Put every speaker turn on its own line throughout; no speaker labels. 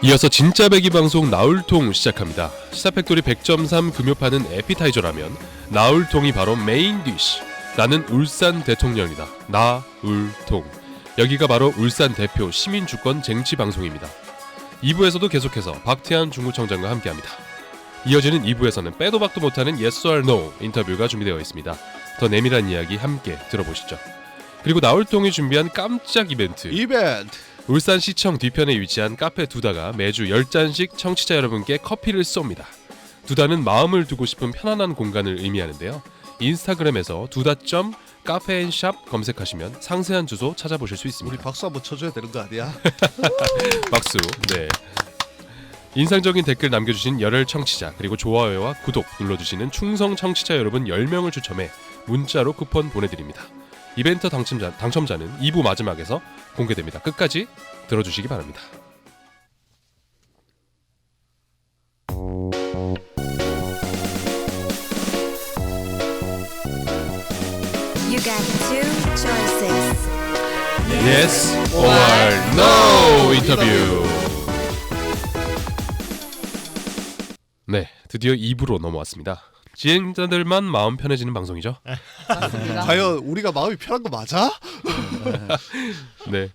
이어서 진짜 배기 방송 나울통 시작합니다. 시사팩토리 100.3 금요파는 에피타이저라면 나울통이 바로 메인 디쉬. 나는 울산 대통령이다. 나울통. 여기가 바로 울산 대표 시민주권 쟁취 방송입니다. 2부에서도 계속해서 박태환 중구청장과 함께합니다. 이어지는 2부에서는 빼도 박도 못하는 Yes or No 인터뷰가 준비되어 있습니다. 더 내밀한 이야기 함께 들어보시죠. 그리고 나울통이 준비한 깜짝 이벤트. 울산시청 뒤편에 위치한 카페 두다가 매주 10잔씩 청취자 여러분께 커피를 쏩니다. 두다는 마음을 두고 싶은 편안한 공간을 의미하는데요. 인스타그램에서 두다.카페앤샵 검색하시면 상세한 주소 찾아보실 수 있습니다.
우리 박수 한번 쳐줘야 되는 거 아니야?
박수. 네. 인상적인 댓글 남겨주신 열혈 청취자 그리고 좋아요와 구독 눌러주시는 충성 청취자 여러분 10명을 추첨해 문자로 쿠폰 보내드립니다. 이벤트 당첨자는 2부 마지막에서 공개됩니다. 끝까지 들어주시기 바랍니다.
You got two choices.
Yes or No 인터뷰. 네, 드디어 2부로 넘어왔습니다. 진행자들만 마음 편해지는 방송이죠.
맞습니다.
과연 우리가 마음이 편한 거 맞아?
네.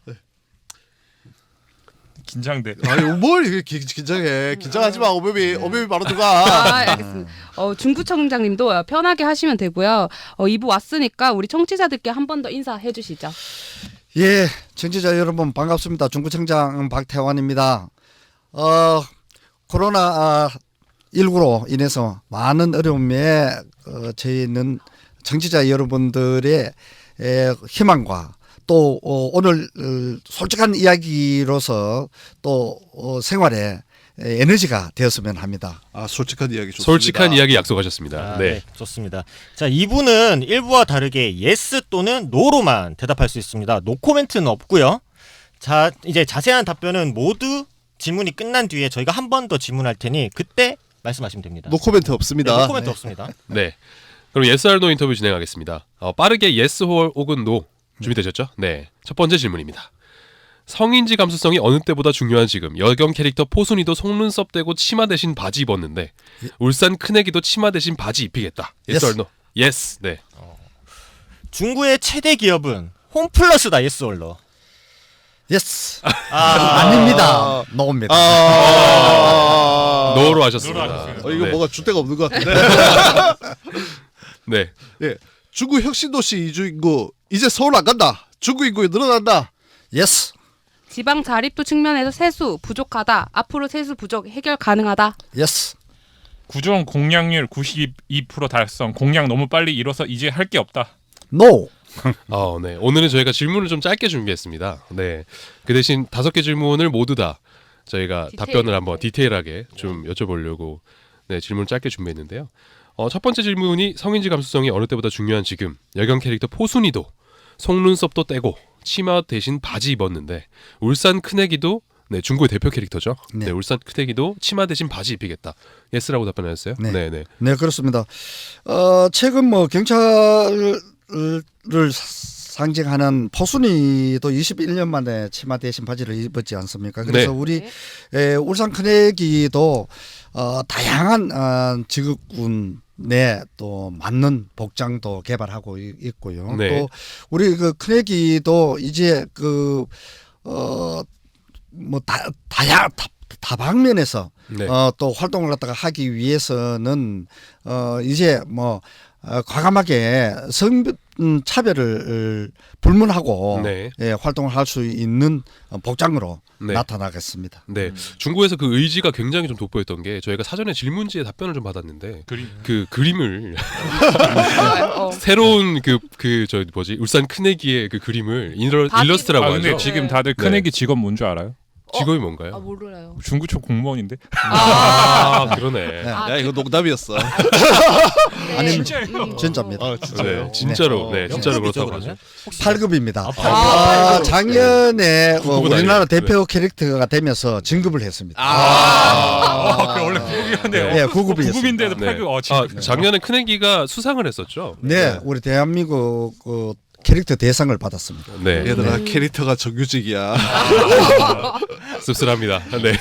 긴장돼.
아니 뭘 이렇게 긴장해? 긴장하지 마. 어메미 바로 들어가.
알겠습니다. 중구청장님도 편하게 하시면 되고요. 2부 왔으니까 우리 청취자들께 한 번 더 인사해 주시죠.
예, 청취자 여러분 반갑습니다. 중구청장 박태환입니다. 코로나 19로 인해서 많은 어려움에 저희는 청취자 여러분들의 희망과 또 오늘 솔직한 이야기로서 또 생활에 에너지가 되었으면 합니다.
아 솔직한 이야기 좋습니다.
솔직한 이야기 약속하셨습니다. 네.
좋습니다. 자, 2부는 1부와 다르게 yes 또는 no로만 대답할 수 있습니다. 노 코멘트는 없고요. 자, 이제 자세한 답변은 모두 질문이 끝난 뒤에 저희가 한 번 더 질문할 테니 그때 말씀하시면 됩니다.
노코멘트 없습니다.
네, 노 코멘트 없습니다.
네. 그럼 Yes or No 인터뷰 진행하겠습니다. 빠르게 Yes 혹은 No 준비되셨죠? 네. 첫 번째 질문입니다. 성인지 감수성이 어느 때보다 중요한 지금 여경 캐릭터 포순이도 속눈썹 떼고 치마 대신 바지 입었는데 울산 큰애기도 치마 대신 바지 입히겠다. Yes or No? Yes. 네.
중구의 최대 기업은 홈플러스다. yes or no?
예스. 아닙니다. 노입니다.
노로 하셨습니다.
이거
네.
뭐가 줏대가 없는 것 같은데.
네.
예, 중구 혁신도시 이주 인구 이제 서울 안 간다. 중구 인구 늘어난다.
예스.
지방 자립도 측면에서 세수 부족하다. 앞으로 세수 부족 해결 가능하다.
예스.
구정 공약률 92% 달성. 공약 너무 빨리 이뤄서 이제 할 게 없다.
노.
네. 오늘은 저희가 질문을 좀 짧게 준비했습니다. 네. 그 대신 5개 질문을 모두 다 저희가 답변을 한번 디테일하게 좀 여쭤보려고 질문을 짧게 준비했는데요. 첫 번째 질문이 성인지 감수성이 어느 때보다 중요한 지금 여경 캐릭터 포순이도 속눈썹도 떼고 치마 대신 바지 입었는데 울산 큰애기도 중구의 대표 캐릭터죠.
네.
울산 큰애기도 치마 대신 바지 입히겠다. 예스라고 답변하셨어요.
네.
네.
네, 그렇습니다. 최근 경찰을 상징하는 포순이도 21년 만에 치마 대신 바지를 입었지 않습니까? 그래서
네.
우리 울산 큰애기도 다양한 직업군에 또 맞는 복장도 개발하고 있고요.
네.
또 우리 그 큰애기도 이제 다방면에서
네.
또 활동을 갖다가 하기 위해서는 이제 과감하게 성별 차별을 불문하고
네.
활동을 할 수 있는 복장으로
네.
나타나겠습니다.
네, 중국에서 그 의지가 굉장히 좀 돋보였던 게 저희가 사전에 질문지에 답변을 좀 받았는데 그 그림을 새로운 울산 큰애기의 그 그림을 일러스트라고 하죠.
근데 지금 다들 큰애기 직업 뭔 줄 알아요?
직업이 뭔가요?
몰라요.
중구청 공무원인데.
그러네.
야 이거 농담이었어.
아니
진짜예요?
진짜입니다.
네, 진짜로 그렇다고 하죠.
8급입니다.
아,
작년에
구급은
우리나라
아니에요.
대표 캐릭터가 되면서 진급을 했습니다.
그 원래 9급이었네요.
네, 9급이었습니다.
9급인데도 8급. 진짜.
작년에 큰애기가 수상을 했었죠.
네, 우리 대한민국 캐릭터 대상을 받았습니다.
네.
얘들아 캐릭터가 정규직이야.
씁쓸합니다. 네.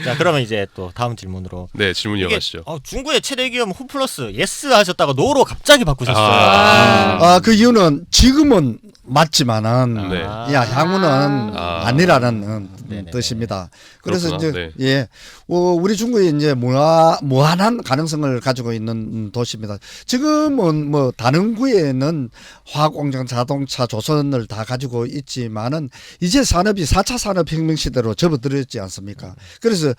자, 그러면 이제 또 다음 질문으로.
네, 질문
이게,
이어가시죠.
중구의 최대 기업 홈플러스 예스 하셨다가 노로 갑자기 바꾸셨어요.
그 이유는 지금은 맞지만은
네.
야 향후는 아니라는
네네네.
뜻입니다. 그래서
그렇구나.
이제 예, 우리 중국이 이제 무한한 가능성을 가지고 있는 도시입니다. 지금은 뭐 다른구에는 화공장, 자동차, 조선을 다 가지고 있지만은 이제 산업이 4차 산업혁명 시대로 접어들었지 않습니까? 그래서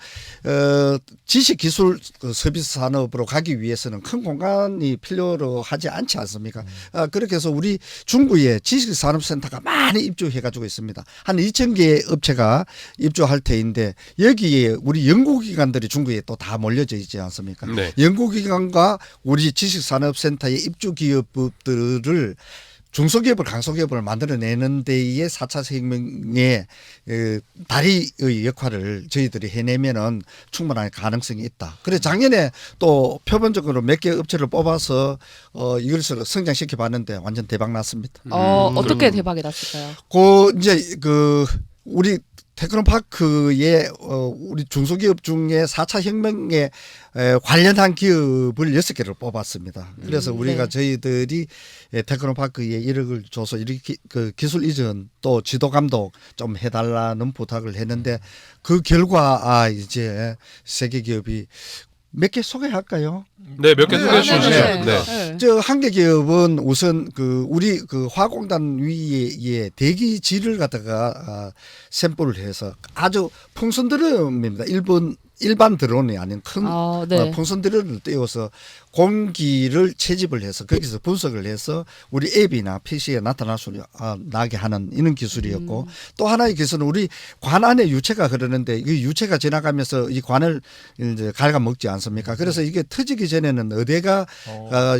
지식 기술 서비스 산업으로 가기 위해서는 큰 공간이 필요로 하지 않지 않습니까? 그렇게 해서 우리 중구에 지식산업센터가 많이 입주해 가지고 있습니다. 한 2,000개의 업체가 입주할 터인데 여기에 우리 연구기관들이 중구에 또 다 몰려져 있지 않습니까?
네.
연구기관과 우리 지식산업센터의 입주 기업들을 중소기업을 강소기업을 만들어내는 데에 4차 혁명의 다리의 역할을 저희들이 해내면은 충분한 가능성이 있다. 그래서 작년에 또 표본적으로 몇 개 업체를 뽑아서 이것을 성장시켜 봤는데 완전 대박 났습니다.
어떻게 대박이 났을까요?
이제 우리 테크노파크에 우리 중소기업 중에 4차 혁명에 관련한 기업을 6개를 뽑았습니다. 그래서 우리가
네.
저희들이 테크노파크에 1억을 줘서 이렇게 그 기술 이전 또 지도 감독 좀 해달라는 부탁을 했는데 그 결과 이제 세계 기업이 몇 개 소개할까요?
네, 몇 개 소개해 주시죠.
네.
네.
저 한 개 기업은 우선 우리 화공단 위에 대기질을 갖다가 샘플을 해서 아주 풍선 드럼입니다. 일반 드론이 아닌 큰
네.
풍선 드럼을 띄워서 공기를 채집을 해서 거기서 분석을 해서 우리 앱이나 PC에 나타날 수 나게 하는 이런 기술이었고 또 하나의 기술은 우리 관 안에 유체가 흐르는데 이 유체가 지나가면서 이 관을 이제 갉아먹지 않습니까? 그래서 이게 터지기 전에는 어디가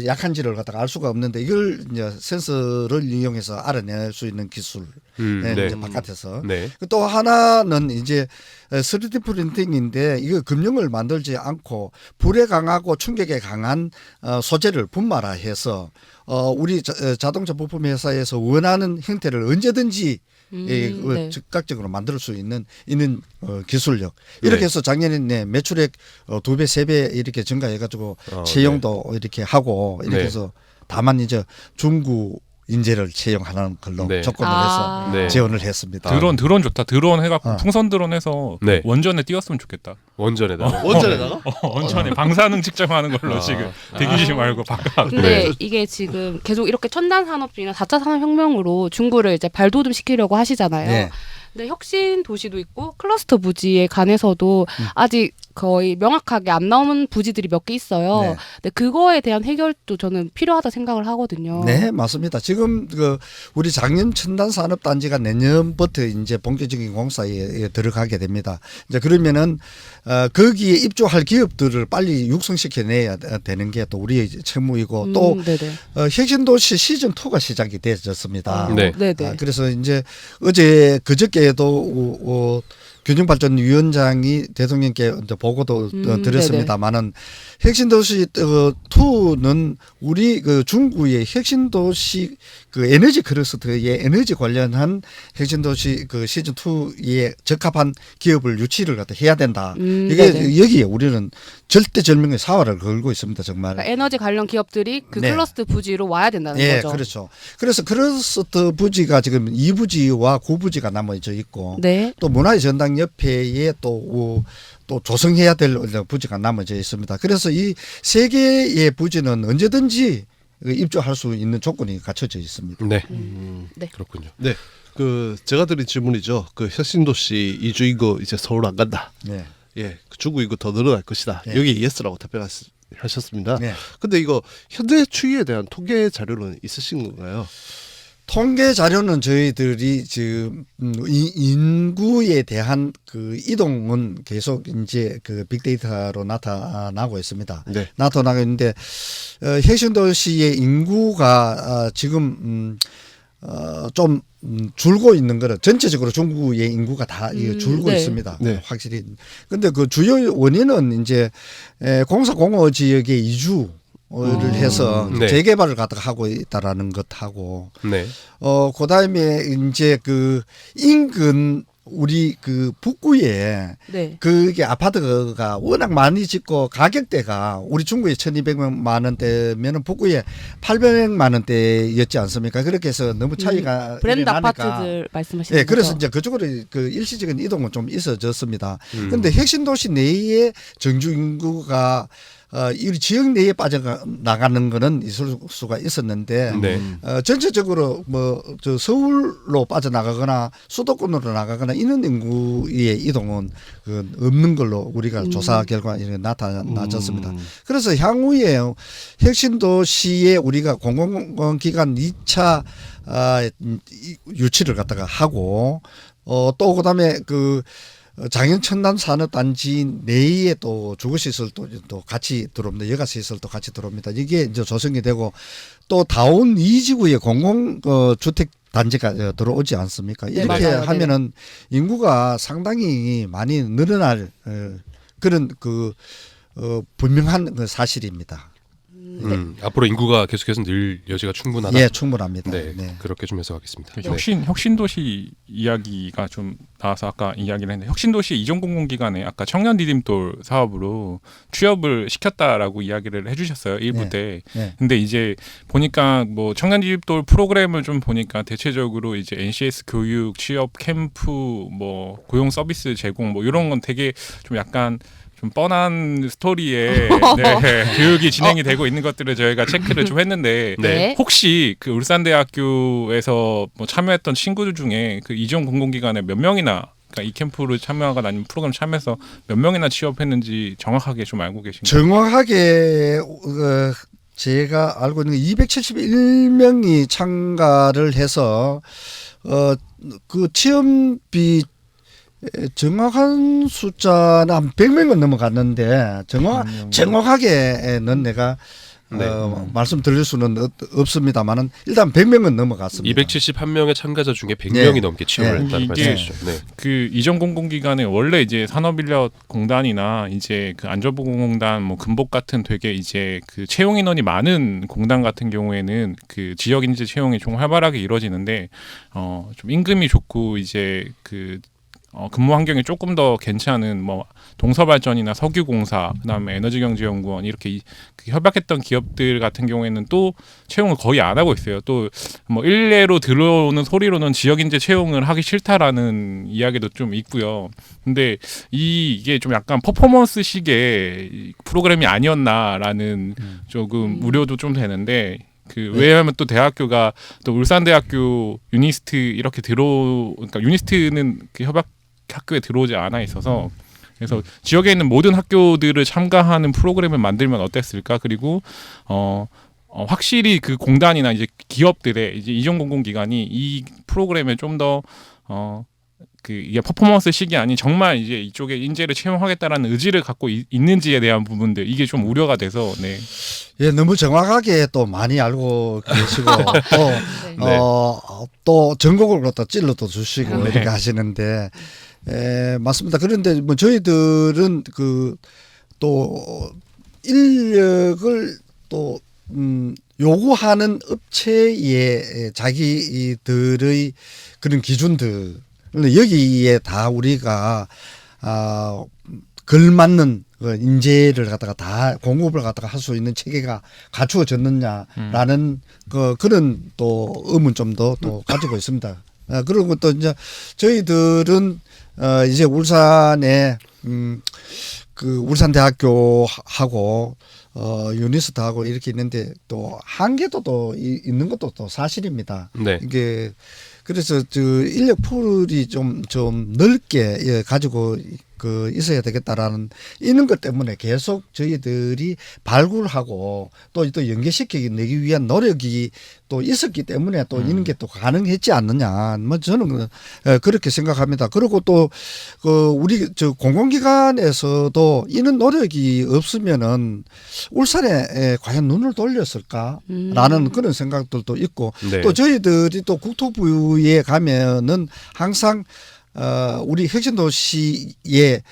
약한지를 갖다가 알 수가 없는데 이걸 이제 센서를 이용해서 알아낼 수 있는 기술.
네.
이제 바깥에서.
네.
또 하나는 이제 3D 프린팅인데 이거 금형을 만들지 않고 불에 강하고 충격에 강한 소재를 분말화해서 우리 자동차 부품 회사에서 원하는 형태를 언제든지
네.
즉각적으로 만들 수 있는 기술력. 이렇게
네.
해서 작년에 매출액 2배, 3배 이렇게 증가해가지고 채용도 이렇게 하고 이렇게
네.
해서 다만 이제 중구 인재를 채용하는 걸로
네.
조건을 해서
네.
지원을 했습니다.
드론 좋다. 드론 해갖고 풍선 드론 해서
네.
원전에 띄웠으면 좋겠다.
원전에다가.
원전에다가?
원전에 방사능 측정하는 걸로 지금 대기지 말고 바꿔.
근데
네.
이게 지금 계속 이렇게 첨단 산업 중이나 4차 산업혁명으로 중구를 이제 발돋움 시키려고 하시잖아요.
네.
근데 혁신 도시도 있고 클러스터 부지에 관해서도 아직 거의 명확하게 안 나오는 부지들이 몇 개 있어요.
네.
근데 그거에 대한 해결도 저는 필요하다 생각을 하거든요.
네, 맞습니다. 지금 우리 장년 첨단 산업 단지가 내년부터 이제 본격적인 공사에 들어가게 됩니다. 이제 그러면은 거기에 입주할 기업들을 빨리 육성시켜내야 되는 게 또 우리의 책무이고 또
네네.
혁신도시 시즌 2가 시작이 되었습니다.
네.
네네.
그래서 이제 그저께도 균형발전위원장이 대통령께 이제 보고도 드렸습니다만은 혁신도시 2는 우리 중구의 혁신도시 에너지 클러스터의 에너지 관련한 혁신도시 시즌 2에 적합한 기업을 유치를 갖다 해야 된다. 이게
네네.
여기에 우리는 절대절명의 사활을 걸고 있습니다. 정말.
그러니까 에너지 관련 기업들이 그
네.
클러스터 부지로 와야 된다는
예,
거죠.
그렇죠. 그래서 클러스터 부지가 지금 2부지와 9부지가 남아져 있고
네.
또 문화의 전당 옆에 또 조성해야 될 부지가 남아져 있습니다. 그래서 이 세 개의 부지는 언제든지 입주할 수 있는 조건이 갖춰져 있습니다.
네.
네.
그렇군요.
네. 제가 드린 질문이죠. 혁신도시 이주 인구 이제 서울 안 간다.
네.
예, 중구 인구 더 늘어날 것이다.
네.
여기에 예스라고 답변하셨습니다.
네.
근데 이거 현재 추이에 대한 통계 자료는 있으신 건가요?
통계 자료는 저희들이 지금 인구에 대한 이동은 계속 이제 빅데이터로 나타나고 있습니다.
네.
나타나고 있는데 혁신도시의 인구가 지금 좀 줄고 있는 거는 전체적으로 중구의 인구가 다 줄고
네.
있습니다.
네.
확실히. 근데 그 주요 원인은 이제 공사 공업 지역의 이주 해서
네.
재개발을 갖다가 하고 있다라는 것하고
네.
그다음에 이제 그 인근 우리 그 북구에
네.
그게 아파트가 워낙 많이 짓고 가격대가 우리 중구에 1,200만 원대면은 북구에 800만 원대였지 않습니까? 그렇게 해서 너무 차이가
브랜드
나니까.
아파트들 말씀하시는
예,
거죠?
그래서 이제 그쪽으로 그 일시적인 이동은 좀 있어졌습니다. 그런데 핵심도시 내에 정주 인구가 이 지역 내에 빠져나가는 거는 있을 수가 있었는데
네.
전체적으로 뭐 저 서울로 빠져나가거나 수도권으로 나가거나 이런 인구의 이동은 그 없는 걸로 우리가 조사 결과 이렇게 나타났습니다. 그래서 향후에 혁신도시에 우리가 공공기관 2차 유치를 갖다가 하고 또 그다음에 그 장현천남 산업단지 내에 또 주거시설도 또 같이 들어옵니다. 여가시설도 같이 들어옵니다. 이게 이제 조성이 되고 또 다운 2지구의 공공주택 단지가 들어오지 않습니까?
네,
이렇게
맞아요.
하면은 인구가 상당히 많이 늘어날 그런 분명한 그 사실입니다.
앞으로 인구가 계속해서 늘 여지가 충분하다.
예, 충분합니다.
네,
네.
그렇게 좀 해석하겠습니다. 네.
혁신도시 이야기가 좀 나와서 아까 이야기를 했는데 혁신도시 이전공공기관에 아까 청년 디딤돌 사업으로 취업을 시켰다라고 이야기를 해주셨어요 1부
네.
때.
네.
근데 이제 보니까 뭐 청년 디딤돌 프로그램을 좀 보니까 대체적으로 이제 NCS 교육, 취업 캠프, 뭐 고용 서비스 제공 뭐 이런 건 되게 좀 약간 좀 뻔한 스토리에 네, 교육이 진행이 되고 있는 것들을 저희가 체크를 좀 했는데
네.
혹시 그 울산대학교에서 뭐 참여했던 친구들 중에 그 이전 공공기관에 몇 명이나 그러니까 이 캠프를 참여하거나 아니면 프로그램 참여해서 몇 명이나 취업했는지 정확하게 좀 알고 계신가요?
정확하게 제가 알고 있는 게 271명이 참가를 해서 그 취업비 정확한 숫자는 한 100명은 넘어갔는데 정확하게는 내가
네.
말씀드릴 수는 없습니다만은 일단 100명은 넘어갔습니다.
271명의 참가자 중에 100명이
네.
넘게 취업을
네.
했다는
이게
말씀이시죠. 네.
그 이전 공공기관에 원래 이제 산업인력공단이나 이제 그 안전보건공단, 뭐 금복 같은 되게 이제 그 채용 인원이 많은 공단 같은 경우에는 그 지역 인재 채용이 좀 활발하게 이루어지는데 좀 임금이 좋고 이제 그 근무 환경이 조금 더 괜찮은 뭐 동서발전이나 석유공사, 그다음에 에너지경제연구원 이렇게 그 협약했던 기업들 같은 경우에는 또 채용을 거의 안 하고 있어요. 또 뭐 일례로 들어오는 소리로는 지역 인재 채용을 하기 싫다라는 이야기도 좀 있고요. 근데 이게 좀 약간 퍼포먼스식의 프로그램이 아니었나라는 조금 우려도 좀 되는데. 왜냐하면 또 대학교가 또 울산대학교 유니스트 이렇게 그러니까 유니스트는 그 협약 학교에 들어오지 않아 있어서 그래서 지역에 있는 모든 학교들을 참가하는 프로그램을 만들면 어땠을까? 그리고 확실히 그 공단이나 이제 기업들의 이제 이전공공기관이 이 프로그램에 좀 더 이게 퍼포먼스식이 아닌 정말 이제 이쪽에 인재를 채용하겠다라는 의지를 갖고 있는지에 대한 부분들 이게 좀 우려가 돼서 네.
예, 너무 정확하게 또 많이 알고 계시고 또
네.
또 전곡을 갖다 찔러도 주시고
네.
이렇게 하시는데 맞습니다. 그런데 뭐 저희들은 그 또 인력을 또 요구하는 업체의 자기들의 그런 기준들 여기에 다 우리가 걸맞는 인재를 갖다가 다 공급을 갖다가 할 수 있는 체계가 갖추어졌느냐라는 그런 또 의문점도 또 가지고 있습니다. 그리고 또 이제 저희들은 이제 울산에 그 울산대학교하고 유니스트하고 이렇게 있는데 또 한계도 또 있는 것도 또 사실입니다.
네.
이게 그래서 인력 풀이 좀 넓게 가지고 있어야 되겠다라는 이런 것 때문에 계속 저희들이 발굴하고 또 연계시키기 위한 노력이 또 있었기 때문에 또 이런 게 또 가능했지 않느냐. 뭐 저는 그렇게 생각합니다. 그리고 또 우리 공공기관에서도 이런 노력이 없으면은 울산에 과연 눈을 돌렸을까라는 그런 생각들도 있고
네.
또 저희들이 또 국토부에 가면은 항상 우리 혁신도시의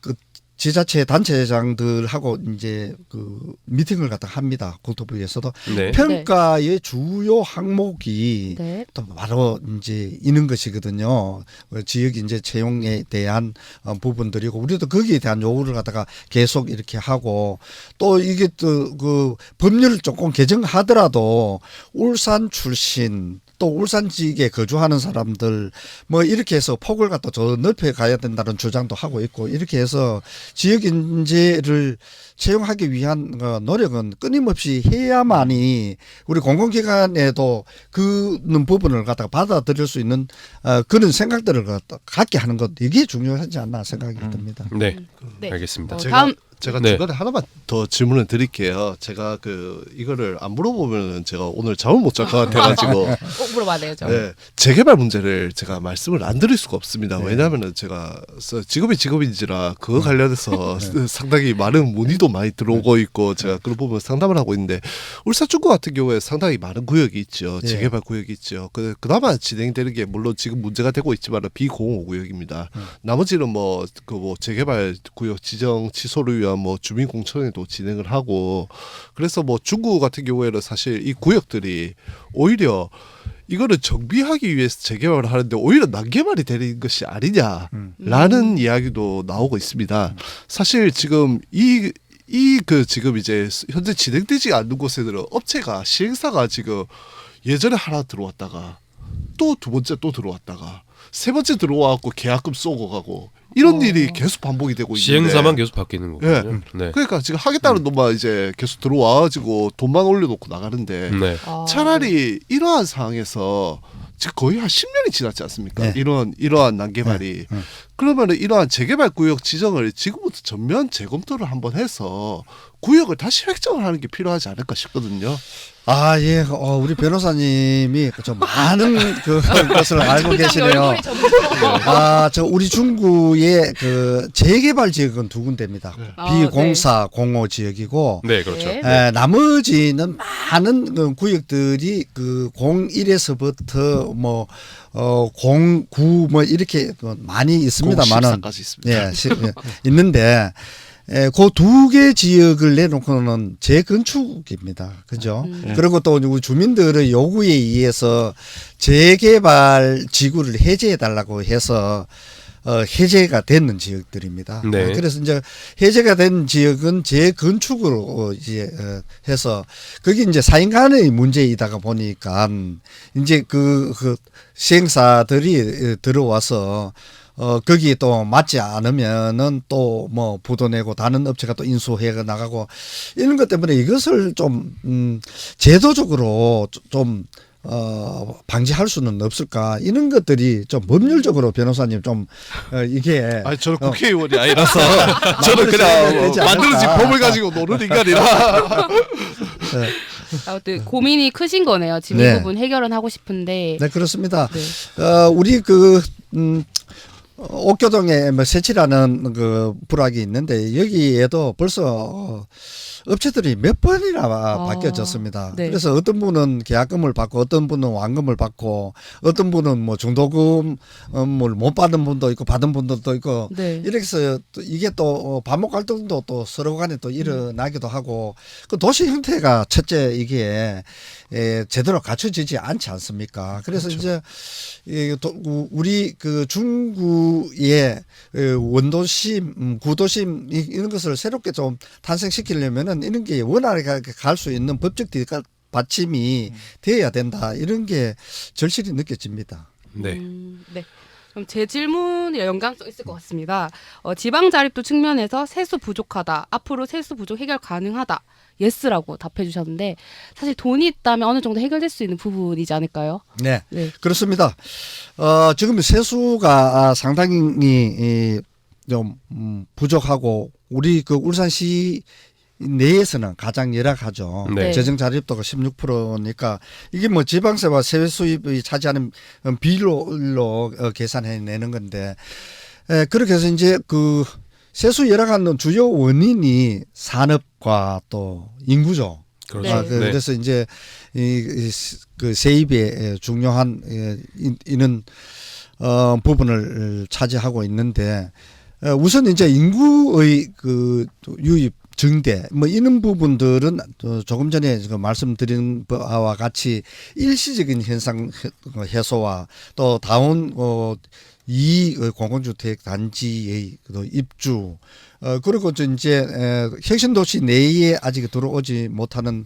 그 지자체 단체장들하고 이제 그 미팅을 갖다 합니다. 국토부에서도
네.
평가의 주요 항목이
네.
또 바로 이제 있는 것이거든요. 지역 이제 채용에 대한 부분들이고 우리도 거기에 대한 요구를 갖다가 계속 이렇게 하고 또 이게 또 그 법률을 조금 개정하더라도 울산 출신 또 울산 지역에 거주하는 사람들 뭐 이렇게 해서 폭을 갖다 더 넓혀 가야 된다는 주장도 하고 있고 이렇게 해서 지역 인재를 채용하기 위한 노력은 끊임없이 해야만이 우리 공공기관에도 그는 부분을 갖다가 받아들일 수 있는 그런 생각들을 갖게 하는 것 이게 중요하지 않나 생각이 듭니다.
네.
네.
알겠습니다.
다음
제가
네.
중간에 하나만 더 질문을 드릴게요. 제가 그 이거를 안 물어보면 제가 오늘 잠을 못 잘 것 같아가지고
물어봐야 되죠.
네, 재개발 문제를 제가 말씀을 안 드릴 수가 없습니다.
네.
왜냐하면은 제가 직업인지라 그거 관련해서 상당히 많은 문의도 많이 들어오고 있고 제가 그런 부분 상담을 하고 있는데 울산 중구 같은 경우에 상당히 많은 구역이 있죠.
네.
재개발 구역이 있죠. 그나마 진행되는 게 물론 지금 문제가 되고 있지만 비공호 구역입니다. 나머지는 뭐 재개발 구역 지정 취소를 위한 뭐 주민 공청회도 진행을 하고 그래서 뭐 중구 같은 경우에는 사실 이 구역들이 오히려 이거를 정비하기 위해서 재개발을 하는데 오히려 난개발이 되는 것이 아니냐라는 이야기도 나오고 있습니다. 사실 지금 지금 이제 현재 진행되지 않는 곳에는 업체가 시행사가 지금 예전에 하나 들어왔다가 또 두 번째 또 들어왔다가 세 번째 들어와갖고 계약금 쏘고 가고 이런 일이 계속 반복이 되고 있는데
시행사만 계속 바뀌는 거군요.
예.
네.
그러니까 지금 하겠다는 놈만 이제 계속 들어와가지고 돈만 올려놓고 나가는데
네.
차라리 이러한 상황에서 지금 거의 한 10년이 지났지 않습니까?
네.
이러한 난개발이 그러면은 이러한 재개발 구역 지정을 지금부터 전면 재검토를 한번 해서 구역을 다시 획정을 하는 게 필요하지 않을까 싶거든요.
아, 예. 우리 변호사님이 좀 많은 것을 알고 계시네요. 저 우리 중구의 그 재개발 지역은 두 군데입니다. 비공사 공호 지역이고
네, 그렇죠.
네.
나머지는 많은 그 구역들이 그 01에서부터 뭐 09 뭐 이렇게 많이 있습니다만은
14까지 있습니다.
있는데 그 두 개 지역을 내놓고는 재건축입니다. 그죠? 그리고 또 우리 주민들의 요구에 의해서 재개발 지구를 해제해 달라고 해서 해제가 되는 지역들입니다.
네.
그래서 이제 해제가 된 지역은 재건축으로 이제 해서 그게 이제 사인간의 문제이다가 보니까 이제 그 시행사들이 들어와서 거기에 또 맞지 않으면은 또 뭐 부도 내고 다른 업체가 또 인수해 나가고 이런 것 때문에 이것을 좀 제도적으로 좀 방지할 수는 없을까 이런 것들이 좀 법률적으로 변호사님 좀 이게
아니 저는 국회의원이 아니라서 저는 그냥
되지 않을까.
만들어진 법을 가지고 노는 인간이라
아무튼 고민이 크신 거네요. 지금
네.
이 부분 해결은 하고 싶은데.
네 그렇습니다.
네.
우리 옥교동에 뭐 세치라는 그 불악이 있는데 여기에도 벌써 업체들이 몇 번이나 바뀌어졌습니다.
네.
그래서 어떤 분은 계약금을 받고 어떤 분은 완금을 받고 어떤 분은 뭐 중도금을 못 받은 분도 있고 받은 분들도 있고
네.
이렇게 해서 또 이게 또 반목 갈등도 또 서로 간에 또 일어나기도 하고 그 도시 형태가 첫째 이게 제대로 갖춰지지 않지 않습니까? 그래서 이제 우리 그 중구의 원도심, 구도심 이런 것을 새롭게 좀 탄생시키려면은 이런 게 원활하게 갈 수 있는 법적 받침이 되어야 된다. 이런 게 절실히 느껴집니다.
네.
네. 그럼 제 질문이 연관성 있을 것 같습니다. 지방 자립도 측면에서 세수 부족하다. 앞으로 세수 부족 해결 가능하다. 예스라고 답해 주셨는데 사실 돈이 있다면 어느 정도 해결될 수 있는 부분이지 않을까요?
네.
네.
그렇습니다. 지금 세수가 상당히 좀 부족하고 우리 그 울산시 내에서는 가장 열악하죠.
네.
재정 자립도가 16%니까 이게 뭐 지방세와 세외 수입이 차지하는 비율로 계산해내는 건데 그렇게 해서 이제 그 세수 열악하는 주요 원인이 산업과 또 인구죠.
그렇죠.
네.
그래서 이제 그 세입에 중요한 이런 부분을 차지하고 있는데 우선 이제 인구의 그 유입 증대 뭐 이런 부분들은 조금 전에 그 말씀드린 바와 같이 일시적인 현상 해소와 또 다운 이 공공주택 단지의 그 입주 그리고 이제 혁신도시 내에 아직 들어오지 못하는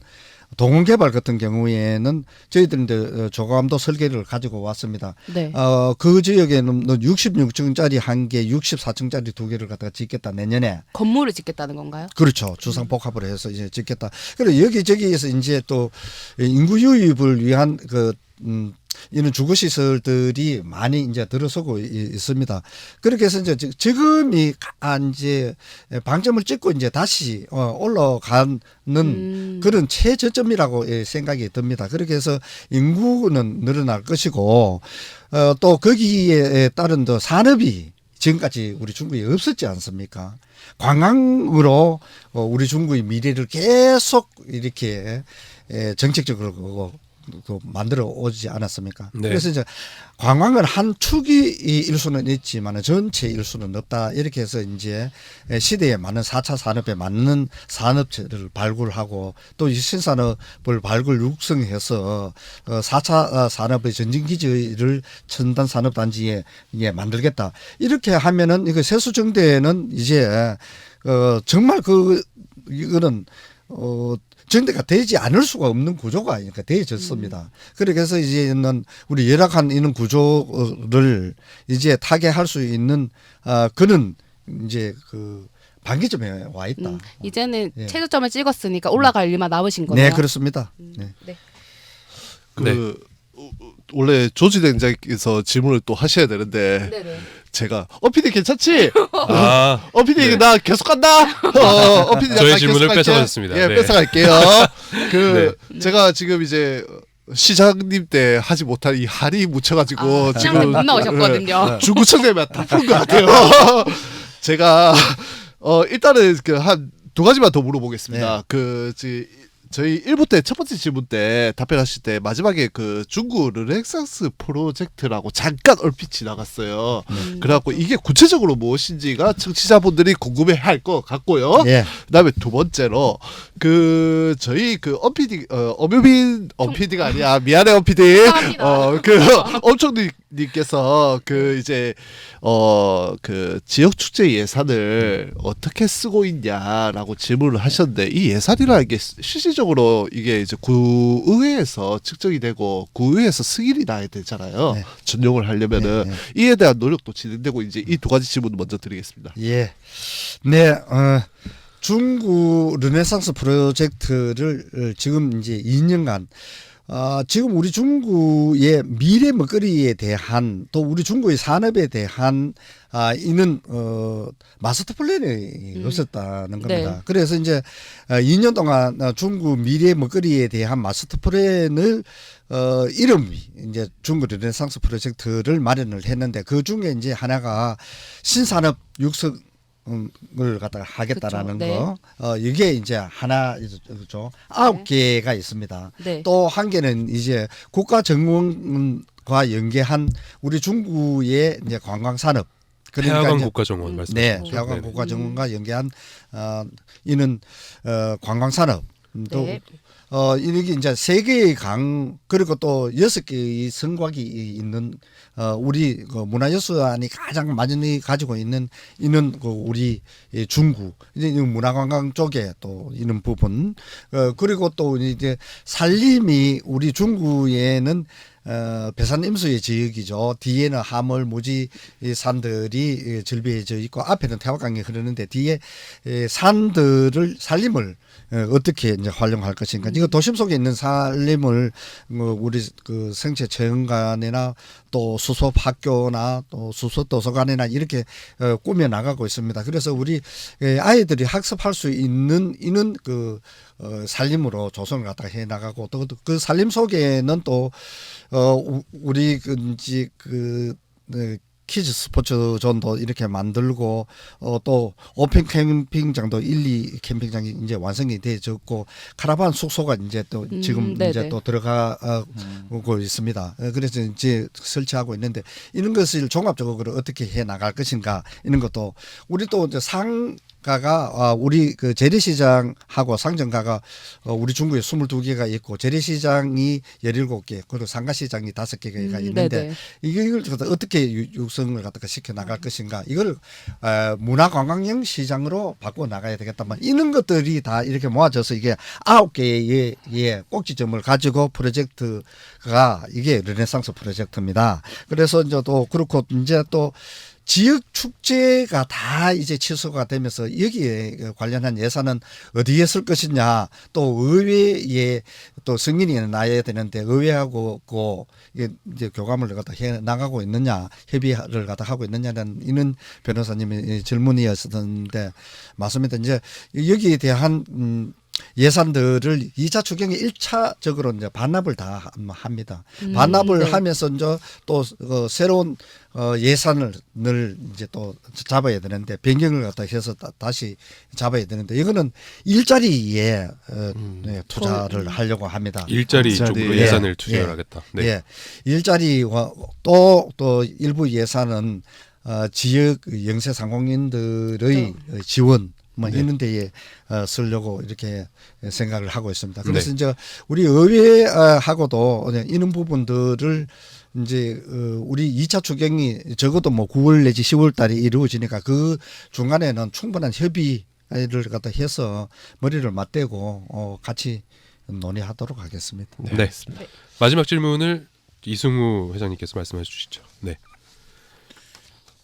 동원개발 같은 경우에는 저희들이 이제 조감도 설계를 가지고 왔습니다.
네.
그 지역에는 66층짜리 1개, 64층짜리 2개를 갖다가 짓겠다 내년에.
건물을 짓겠다는 건가요?
그렇죠. 주상 복합을 해서 이제 짓겠다. 그리고 여기저기에서 이제 또 인구 유입을 위한 이런 주거 시설들이 많이 이제 들어서고 있습니다. 그렇게 해서 이제 지금이 이제 방점을 찍고 이제 다시 올라가는 그런 최저점이라고 생각이 듭니다. 그렇게 해서 인구는 늘어날 것이고 또 거기에 따른 더 산업이 지금까지 우리 중국에 없었지 않습니까? 관광으로 우리 중국의 미래를 계속 이렇게 정책적으로 또 만들어 오지 않았습니까?
네.
그래서 이제 관광은 한 축이 일 수는 있지만 전체 일 수는 없다. 이렇게 해서 이제 시대에 맞는 4차 산업에 맞는 산업체를 발굴하고 또 신산업을 발굴 육성해서 4차 산업의 전진기지를 첨단 산업단지에 만들겠다. 이렇게 하면은 이거 세수정대는 이제 정말 이거는 정대가 되지 않을 수가 없는 구조가 되어졌습니다. 그래서 이제는 우리 열악한 이런 구조를 이제 타개할 수 있는 그런 이제 그 반기점에 와 있다.
이제는
예.
최저점을 찍었으니까 올라갈 일만 남으신 거네요.
네, 그렇습니다. 네.
네.
원래 조지대행자께서 질문을 또 하셔야 되는데
네네.
제가 PD 괜찮지?
아,
PD
네.
나 계속 간다. PD
저의 질문을 뺏어가셨습니다.
예,
네.
뺏어갈게요. 제가 지금 이제 시장님 때 하지 못한 이 할이 묻혀가지고
시장님 못 나오셨거든요.
중구청장님한테 다 푼 것 같아요. 제가 일단은 한 두 가지만 더 물어보겠습니다. 저희 1부 때 첫 번째 질문 때 답변하실 때 마지막에 그 중국 르네상스 프로젝트라고 잠깐 얼핏 지나갔어요. 그래갖고 이게 구체적으로 무엇인지가 청취자분들이 궁금해할 것 같고요.
예.
그다음에 두 번째로 저희 엄PD 엄유빈 엄PD가 아니야 미안해 엄PD
감사합니다.
엄청님께서 이제 지역 축제 예산을 어떻게 쓰고 있냐라고 질문을 하셨는데 이 예산이라는 게 실질적으로 이게 이제 구의회에서 측정이 되고 구의회에서 승인이 나야 되잖아요.
네.
전용을 하려면은 이에 대한 노력도 진행되고 이제 이 두 가지 질문 먼저 드리겠습니다.
예. 네. 중국 르네상스 프로젝트를 지금 이제 2년간 지금 우리 중국의 미래 먹거리에 대한 또 우리 중국의 산업에 대한 이는 마스터 플랜이 없었다는 겁니다.
네.
그래서 이제 2년 동안 중국 미래 먹거리에 대한 마스터 플랜을 이름이 이제 중국 르네상스 프로젝트를 마련을 했는데 그 중에 이제 하나가 신산업 육성 을 갖다가 하겠다라는
그쵸,
거. 이게 이제 하나죠. 9개가 있습니다.
네.
또 한 개는 이제 국가 정원과 연계한 우리 중국의 이제 관광 산업.
태화강
이제
국가정원
네,
말씀하시죠.
태화강
네네.
국가 정원과 연계한 이는 관광 산업. 또
네.
이게 이제 3개의 강 그리고 또 6개의 성곽이 있는 우리 문화예술안이 가장 많이 가지고 있는 이는 우리 중구 이제 문화관광 쪽에 또 이런 부분 그리고 또 이제 산림이 우리 중구에는 배산 임수의 지역이죠. 뒤에는 하물 무지 산들이 절비해져 있고 앞에는 태화강이 흐르는데 뒤에 산림을 어떻게 이제 활용할 것인가. 이거 도심 속에 있는 산림을 우리 그 생체 체험관이나 또 수소 학교나 또 수소 도서관이나 이렇게 꾸며 나가고 있습니다. 그래서 우리 아이들이 학습할 수 있는 이는 산림으로 조성을 갖다가 해 나가고 또 그 산림 속에는 또 우리 키즈 스포츠 존도 이렇게 만들고 또 오픈 캠핑장도 1, 2 캠핑장이 이제 완성이 되어졌고 카라반 숙소가 이제 또 지금
네네.
이제 또 들어가고 있습니다. 그래서 이제 설치하고 있는데 이런 것을 종합적으로 어떻게 해 나갈 것인가 이런 것도 우리 또 이제 상가가 우리 그 재래시장하고 상점가가 우리 중구에 22개가 있고 재래시장이 17개 그리고 상가시장이 5개가 있는데
네네.
이걸 어떻게 육성을 갖다가 시켜 나갈 것인가 이걸 문화관광형 시장으로 바꿔 나가야 되겠다만 이런 것들이 다 이렇게 모아져서 이게 9개의 꼭지점을 가지고 프로젝트가 이게 르네상스 프로젝트입니다. 그래서 이제 또 그렇고 이제 또 지역 축제가 다 이제 취소가 되면서 여기에 관련한 예산은 어디에 쓸 것이냐 또 의회에 또 승인이 나야 되는데 의회하고 이게 이제 교감을 갖다 해 나가고 있느냐 협의를 갖다 하고 있느냐는 이는 변호사님의 질문이었었는데 맞습니다. 이제 여기에 대한 예산들을 2차 추경에 1차적으로 이제 반납을 다 합니다. 반납을
네.
하면서 이제 또 새로운 예산을 이제 또 잡아야 되는데 변경을 갖다 해서 다시 잡아야 되는데 이거는 일자리에 네, 투자를 하려고 합니다.
일자리 쪽으로
예.
예산을 투자를
예.
하겠다. 네.
예, 일자리와 또 일부 예산은 지역 영세 상공인들의 지원 뭐
네.
이런 데에 쓰려고 이렇게 생각을 하고 있습니다. 그래서
네.
이제 우리 의회하고도 이런 부분들을 이제 우리 2차 추경이 적어도 뭐 9월 내지 10월 달에 이루어지니까 그 중간에는 충분한 협의를 갖다 해서 머리를 맞대고 같이 논의하도록 하겠습니다.
네. 마지막 질문을 이승우 회장님께서 말씀해 주시죠. 네.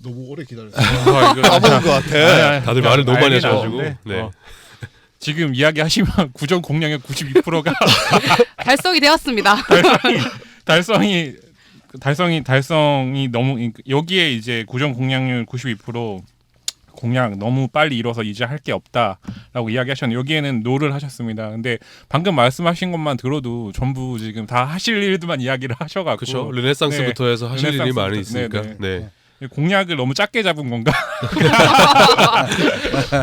너무 오래 기다렸어.
까먹은
것 같아.
다들 말을 너무 많이
알긴
하셔가지고.
아는데,
네.
지금 이야기하시면 구정 공약의 92%가
달성이 되었습니다.
달성이 너무 여기에 이제 구정 공약률 92% 공약 너무 빨리 이뤄서 이제 할 게 없다라고 이야기하셨는데 여기에는 노를 하셨습니다. 근데 방금 말씀하신 것만 들어도 전부 지금 다 하실 일들만 이야기를 하셔가지고
그렇죠. 르네상스부터 해서 하실 일이
르네상스부터.
많이 있으니까.
네,
네.
공약을 너무 작게 잡은 건가?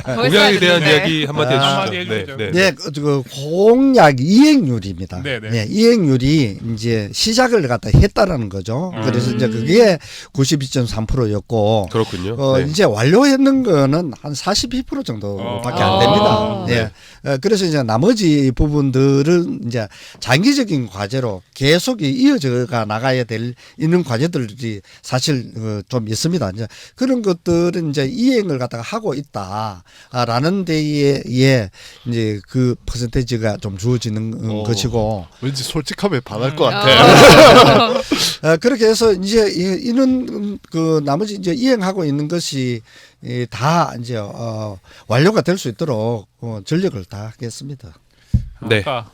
공약에 대한
네.
이야기 한마디
한마디
해주시죠.
해주시죠.
네, 그 공약 이행률입니다.
네네.
네, 이행률이 이제 시작을 갖다 했다라는 거죠. 그래서 이제 그게 92.3%였고
그렇군요. 네.
이제 완료했는 거는 한 42% 정도밖에 안 됩니다.
네.
그래서 이제 나머지 부분들은 이제 장기적인 과제로 계속 이어져가 나가야 될 있는 과제들이 사실 좀 있습니다. 이제 그런 것들은 이제 이행을 갖다가 하고 있다라는 데에 이제 그 퍼센테이지가 좀 주어지는 것이고
왠지 솔직하면 반할 것 같아.
그렇게 해서 이제 이는 그 나머지 이제 이행하고 있는 것이 다 이제 완료가 될 수 있도록 전력을 다하겠습니다.
네.
아까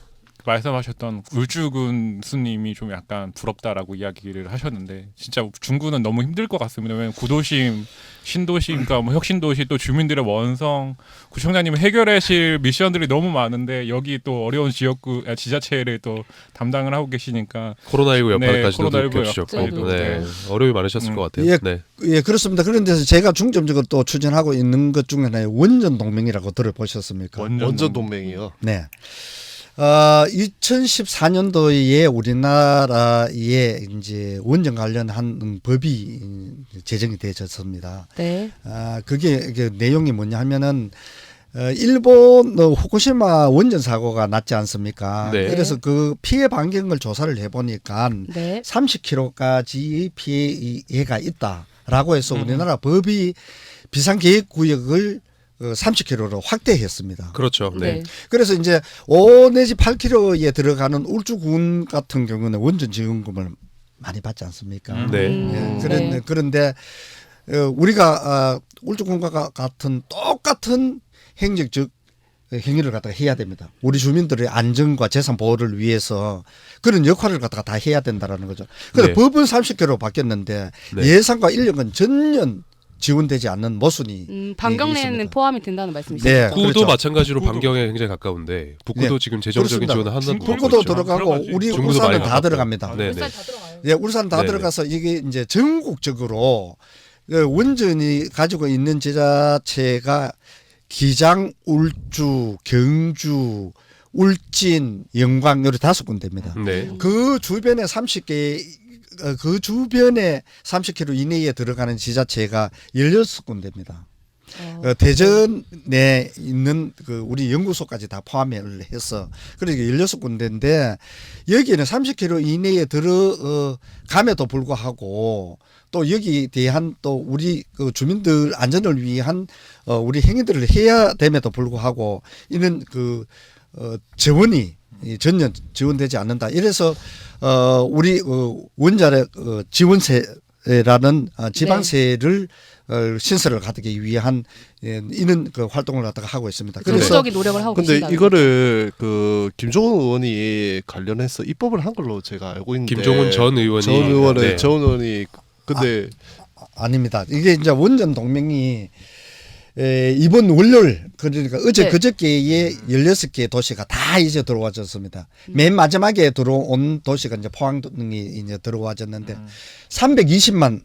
말씀하셨던 울주군 스님이 좀 약간 부럽다라고 이야기를 하셨는데 진짜 중구는 너무 힘들 것 같습니다. 왜냐면 구도심, 신도시, 그러니까 뭐 혁신도시 또 주민들의 원성, 구청장님이 해결하실 미션들이 너무 많은데 여기 또 어려운 지역구 지자체를 또 담당을 하고 계시니까
코로나19 여파까지도
코로나19
겹치셨고
여파도.
네. 어려움이 많으셨을 것 같아요.
예.
네.
예, 그렇습니다. 그런데 제가 중점적으로 또 추진하고 있는 것 중에 하나의 원전 동맹이라고 들어보셨습니까?
원전 동맹이요.
네. 2014년도에 우리나라에 이제 원전 관련한 법이 제정이 되었습니다.
네.
그게 내용이 뭐냐 하면은 일본 후쿠시마 원전 사고가 났지 않습니까?
네.
그래서 그 피해 반경을 조사를 해보니까
네.
30km까지 피해가 있다라고 해서 우리나라 법이 비상계획구역을 30km로 확대했습니다.
그렇죠. 네.
네.
그래서 이제 5 내지 8km에 들어가는 울주군 같은 경우는 원전 지원금을 많이 받지 않습니까?
네.
예, 그런데 우리가 울주군과 같은 똑같은 행정적 행위를 갖다가 해야 됩니다. 우리 주민들의 안전과 재산 보호를 위해서 그런 역할을 갖다가 다 해야 된다라는 거죠. 그래서
네.
법은 30km 바뀌었는데
네.
예산과 인력은 전혀 지원되지 않는 모순이
반경 내에는
있습니다.
포함이 된다는 말씀이시죠?
네,
북구도
그렇죠.
마찬가지로
북구도.
반경에 굉장히 가까운데 북구도
네.
지금 재정적인
그렇습니다.
지원을 한다고
중국도
북구도
그러고 있죠.
들어가고
들어가지.
우리
중구도
울산은
많이
다
가깝고.
들어갑니다.
네,
울산
네.
다 들어가요.
예, 울산 다
네네.
들어가서 이게 이제 전국적으로 그 원전이 가지고 있는 지자체가 기장, 울주, 경주, 울진, 영광 요리 5군데입니다.
네.
그 주변에 30개 그 주변에 30km 이내에 들어가는 지자체가 16군데입니다. 대전에 있는 그 우리 연구소까지 다 포함을 해서 그러니까 16군데인데 여기는 30km 이내에 들어감에도 불구하고 또 여기에 대한 또 우리 그 주민들 안전을 위한 우리 행위들을 해야 됨에도 불구하고 이는 그 재원이 전혀 지원되지 않는다. 이래서 우리 원자력 지원세라는 지방세를 신설을 가기 위한 이런 그 활동을 갖다가 하고 있습니다. 그래서
적극적인 노력을 하고
근데
계신다는
이거를 그 김종훈 의원이 관련해서 입법을 한 걸로 제가 알고 있는데
김종훈 전 의원이
전 의원이 근데
아닙니다. 이게 이제 원전 동맹이 이번 월요일 그러니까 어제
네.
그저께에 16개 도시가 다 이제 들어와졌습니다. 맨 마지막에 들어온 도시가 이제 포항이 이제 들어와졌는데 320만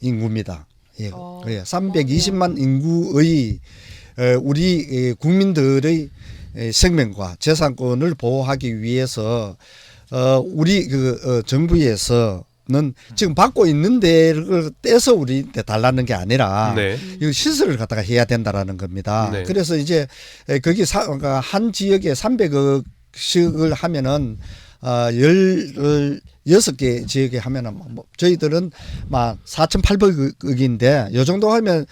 인구입니다. 예, 예, 320만 인구의 우리 국민들의 생명과 재산권을 보호하기 위해서 우리 그 정부에서는 지금 받고 있는 데를 떼서 우리한테 달라는 게 아니라
네.
이 시설을 갖다가 해야 된다라는 겁니다.
네.
그래서 이제 거기 한 지역에 300억씩을 하면은 16개 지역에 하면은 뭐 저희들은 막 4,800억인데 요 정도 하면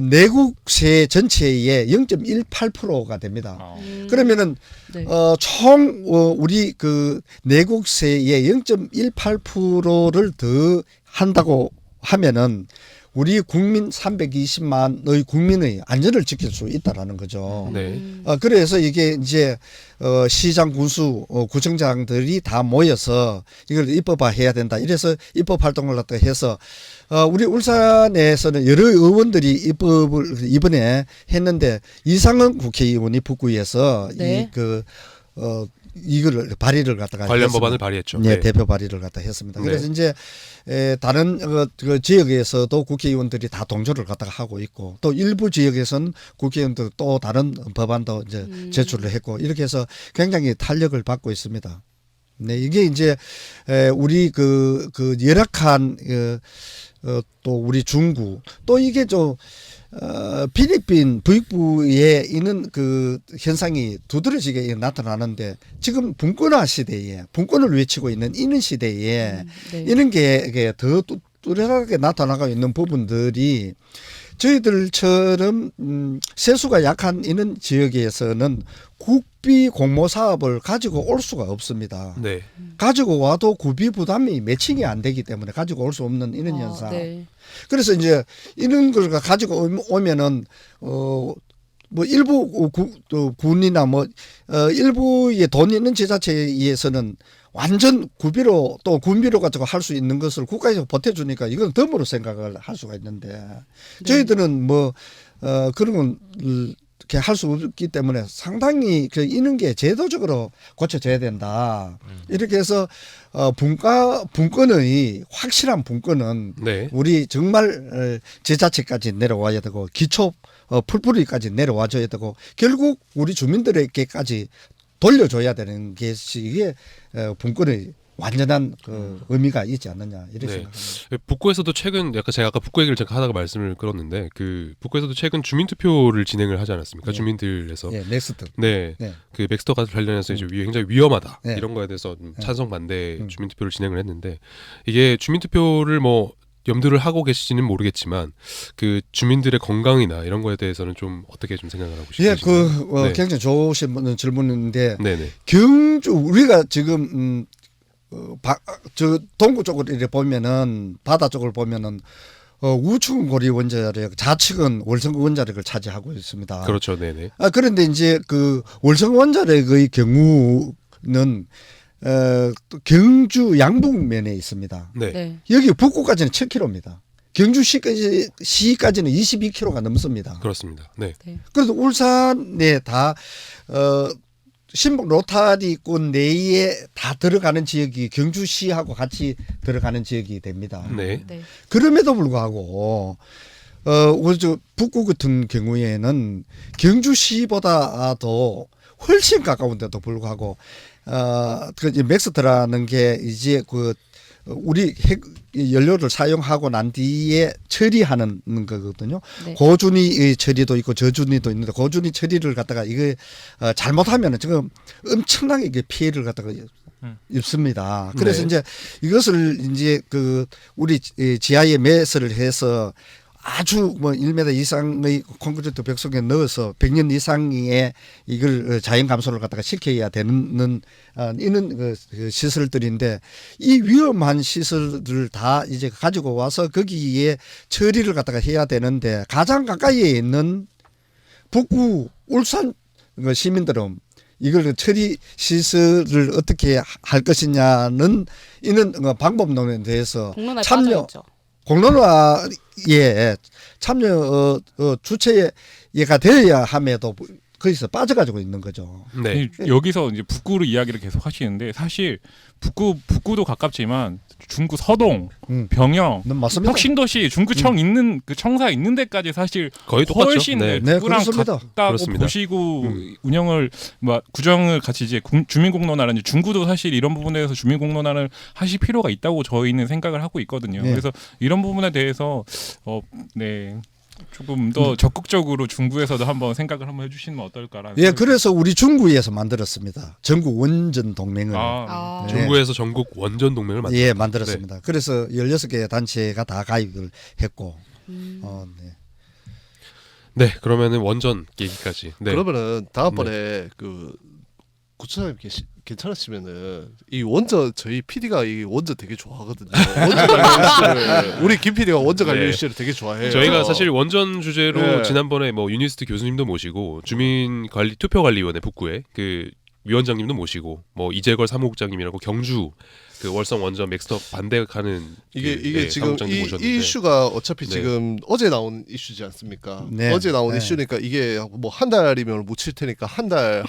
내국세 전체의 0.18%가 됩니다. 그러면은
네.
총 우리 그 내국세의 0.18%를 더 한다고 하면은 우리 국민 320만의 국민의 안전을 지킬 수 있다라는 거죠.
네.
그래서 이게 이제 시장 군수 구청장들이 다 모여서 이걸 입법화해야 된다. 이래서 입법 활동을 갖다 해서 우리 울산에서는 여러 의원들이 입법을 이번에 했는데 이상은 국회의원이 북구에서
네.
이걸 발의를 갖다가
관련
했습니다.
법안을 발의했죠.
네,
네.
대표 발의를 갖다 했습니다.
네.
그래서 이제 다른 그 지역에서도 국회의원들이 다 동조를 갖다가 하고 있고 또 일부 지역에서는 국회의원들 또 다른 법안도 이제 제출을 했고 이렇게 해서 굉장히 탄력을 받고 있습니다. 네, 이게 이제 우리 그 열악한 또 우리 중구 또 이게 좀 필리핀 부익부에 있는 그 현상이 두드러지게 나타나는데 지금 분권화 시대에 분권을 외치고 있는 이런 시대에
네.
이런 게 더 뚜렷하게 나타나고 있는 부분들이 저희들처럼 세수가 약한 이런 지역에서는 국비 공모 사업을 가지고 올 수가 없습니다.
네.
가지고 와도 구비 부담이 매칭이 안 되기 때문에 가지고 올 수 없는 이런 현상.
네.
그래서 이제 이런 걸 가지고 오면은 뭐 일부 군이나 뭐 일부의 돈 있는 지자체에서는 완전 구비로 또 군비로 가지고 할 수 있는 것을 국가에서 보태주니까 이건 덤으로 생각을 할 수가 있는데 저희들은 뭐 그런 건 이렇게 할 수 없기 때문에 상당히 이런 게 제도적으로 고쳐져야 된다. 이렇게 해서 분권의 확실한 분권은
네.
우리 정말 지자체까지 내려와야 되고 기초 풀뿌리까지 내려와줘야 되고 결국 우리 주민들에게까지 돌려줘야 되는 것이 이게 분권의 완전한 그 의미가 있지 않느냐 이렇게
네.
생각합니다.
북구에서도 최근 약간 제가 아까 북구 얘기를 잠깐 하다가 말씀을 끌었는데 그 북구에서도 최근 주민투표를 진행을 하지 않았습니까?
네.
주민들에서
예, 넥스트.
네.
네.
그 맥스터가 관련해서 이제 굉장히 위험하다
네.
이런 거에 대해서 찬성 반대 주민투표를 진행을 했는데 이게 주민투표를 뭐 염두를 하고 계시지는 모르겠지만 그 주민들의 건강이나 이런 거에 대해서는 좀 어떻게 좀 생각을 하고
예,
계신가요? 네.
굉장히 좋으신 질문인데
네네.
경주 우리가 지금 저 동구 쪽을 이렇게 보면은 바다 쪽을 보면은 우측은 고리 원자력, 좌측은 월성 원자력을 차지하고 있습니다.
그렇죠, 네네.
그런데 이제 그 월성 원자력의 경우는 또 경주 양북면에 있습니다.
네.
네.
여기 북구까지는 7km입니다. 경주시까지는 22km가 넘습니다.
그렇습니다. 네.
그래서 울산에 다 신북 로타리꾼 내에 다 들어가는 지역이 경주시하고 같이 들어가는 지역이 됩니다.
네.
네.
그럼에도 불구하고 우리 저 북구 같은 경우에는 경주시보다도 훨씬 가까운데도 불구하고 그 이제 맥스터라는 게 이제 그 우리 핵 연료를 사용하고 난 뒤에 처리하는 거거든요.
네.
고준위 처리도 있고 저준위도 있는데 고준위 처리를 갖다가 이거 잘못하면은 지금 엄청나게 이게 피해를 갖다가 입습니다. 그래서
네.
이제 이것을 이제 그 우리 지하에 매설을 해서 아주 뭐 1m 이상의 콘크리트 벽 속에 넣어서 100년 이상의 이걸 자연 감소를 갖다가 시켜야 되는 이런 그 시설들인데 이 위험한 시설을 다 이제 가지고 와서 거기에 처리를 갖다가 해야 되는데 가장 가까이에 있는 북구 울산 그 시민들은 이걸 처리 시설을 어떻게 할 것이냐는 이런 방법론에 대해서
공론화에
참여
빠져있죠.
공론화에 참여 주체가 되어야 함에도 거기서 빠져가지고 있는 거죠.
네.
여기서 이제 북구로 이야기를 계속 하시는데 사실 북구도 가깝지만 중구 서동, 병영,
맞습니다.
혁신도시, 중구청 있는 그 청사 있는 데까지 사실
거의 똑같죠.
훨씬
네.
네,
북구랑
그렇습니다.
같다고
그렇습니다.
보시고 운영을 뭐 구정을 같이 이제 주민공론화라든지 중구도 사실 이런 부분에 대해서 주민공론화를 하실 필요가 있다고 저희는 생각을 하고 있거든요.
네.
그래서 이런 부분에 대해서 네. 조금 더 적극적으로 중구에서도 한번 생각을 한번 해주시면 어떨까라는.
예, 그래서 우리 중구에서 만들었습니다. 전국 원전 동맹을.
아,
네.
중구에서 전국 원전 동맹을 만들었죠.
예, 만들었습니다. 그래서 16개 단체가 다 가입을 했고. 네.
네, 그러면은 원전 얘기까지. 네.
그러면은 다음번에 그 구청장님 괜찮으시면은 이 원전 저희 PD가 이 원전 되게 좋아하거든요. 원전 관련 이슈를 우리 김 PD가 원전 관련
네.
이슈를 되게 좋아해요.
저희가 사실 원전 주제로
네.
지난번에 뭐 유니스트 교수님도 모시고 주민관리 투표관리위원회 북구에 그 위원장님도 모시고 뭐 이재걸 사무국장님이라고 경주 그 월성 원전 맥스터 반대하는
이게
네,
지금
사무국장님
이
모셨는데.
이슈가 어차피
네.
지금 어제 나온 이슈지 않습니까?
네.
어제 나온
네.
이슈니까 이게 뭐 한 달이면 묻힐 테니까 한 달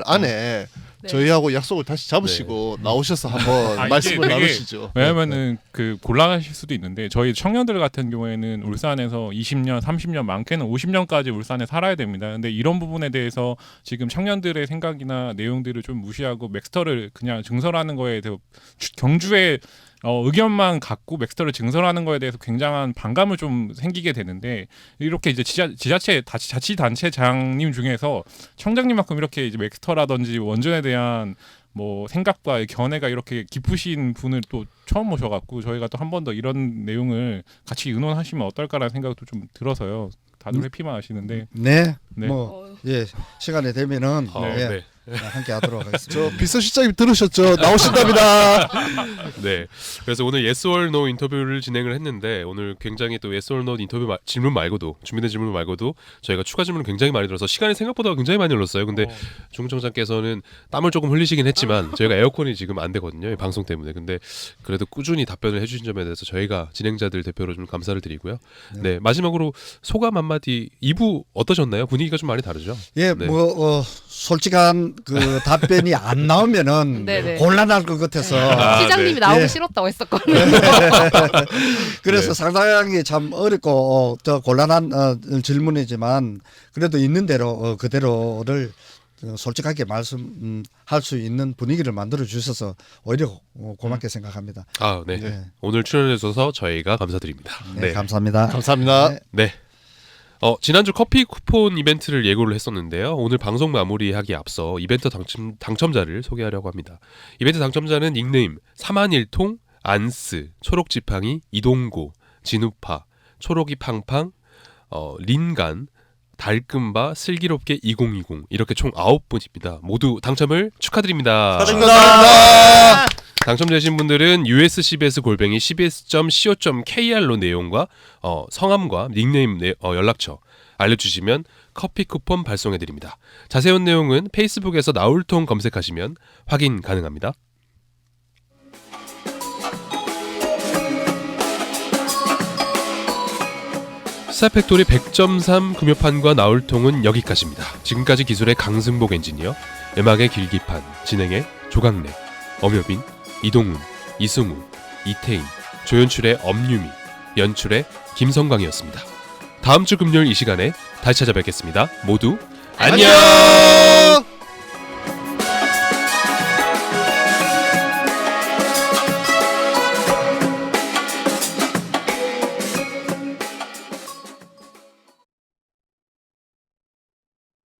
안에
네.
저희하고 약속을 다시 잡으시고 나오셔서 한번
아, 이게
말씀을
되게
나누시죠.
왜냐면은 그 곤란하실 수도 있는데 저희 청년들 같은 경우에는 울산에서 20년, 30년 많게는 50년까지 울산에 살아야 됩니다. 근데 이런 부분에 대해서 지금 청년들의 생각이나 내용들을 좀 무시하고 맥스터를 그냥 증설하는 거에 대해서 경주에 의견만 갖고 맥스터를 증설하는 거에 대해서 굉장한 반감을 좀 생기게 되는데 이렇게 이제 지자체 자치단체장님 중에서 청장님만큼 이렇게 이제 맥스터라든지 원전에 대한 뭐 생각과 견해가 이렇게 깊으신 분을 또 처음 모셔갖고 저희가 또 한 번 더 이런 내용을 같이 의논하시면 어떨까라는 생각도 좀 들어서요. 다들 회피만 하시는데
네.
네.
뭐 예, 시간이 되면은 예,
네.
함께 하도록 하겠습니다.
저 비서실장님 들으셨죠? 나오신답니다.
네. 그래서 오늘 Yes or No 인터뷰를 진행을 했는데 오늘 굉장히 또 Yes or No 인터뷰 질문 말고도 준비된 질문 말고도 저희가 추가 질문을 굉장히 많이 들어서 시간이 생각보다 굉장히 많이 흘렀어요. 근데 중청장께서는 땀을 조금 흘리시긴 했지만 저희가 에어컨이 지금 안 되거든요. 이 방송 때문에. 근데 그래도 꾸준히 답변을 해주신 점에 대해서 저희가 진행자들 대표로 좀 감사를 드리고요. 네. 마지막으로 소감 한마디. 2부 어떠셨나요? 분위기가 좀 많이 다르죠?
예,
네.
뭐 솔직한 그 답변이 안 나오면은
네네.
곤란할 것 같아서
시장님이
네.
나오기
예.
싫었다고 했었거든요.
그래서
네.
상당히 참 어렵고 더 곤란한 질문이지만 그래도 있는 대로 그대로를 솔직하게 말씀할 수 있는 분위기를 만들어 주셔서 오히려 고맙게 생각합니다.
아, 네.
네.
오늘 출연해 주셔서 저희가 감사드립니다.
네, 감사합니다.
감사합니다.
네.
네. 지난주 커피 쿠폰 이벤트를 예고를 했었는데요. 오늘 방송 마무리하기에 앞서 이벤트 당첨자를 소개하려고 합니다. 이벤트 당첨자는 닉네임 3만1통, 안스, 초록지팡이, 이동고, 진우파, 초록이 팡팡, 린간, 달금바, 슬기롭게 2020 이렇게 총 9분입니다. 모두 당첨을 축하드립니다.
축하드립니다.
당첨되신 분들은 uscbs@cbs.co.kr로 내용과 성함과 닉네임 연락처 알려주시면 커피 쿠폰 발송해드립니다. 자세한 내용은 페이스북에서 나울통 검색하시면 확인 가능합니다. 스타팩토리 100.3 금요판과 나울통은 여기까지입니다. 지금까지 기술의 강승복 엔지니어, 음악의 길기판 진행의 조강래, 엄효빈, 이동훈, 이승우, 이태인, 조연출의 엄유미, 연출의 김성광이었습니다. 다음 주 금요일 이 시간에 다시 찾아뵙겠습니다. 모두 안녕!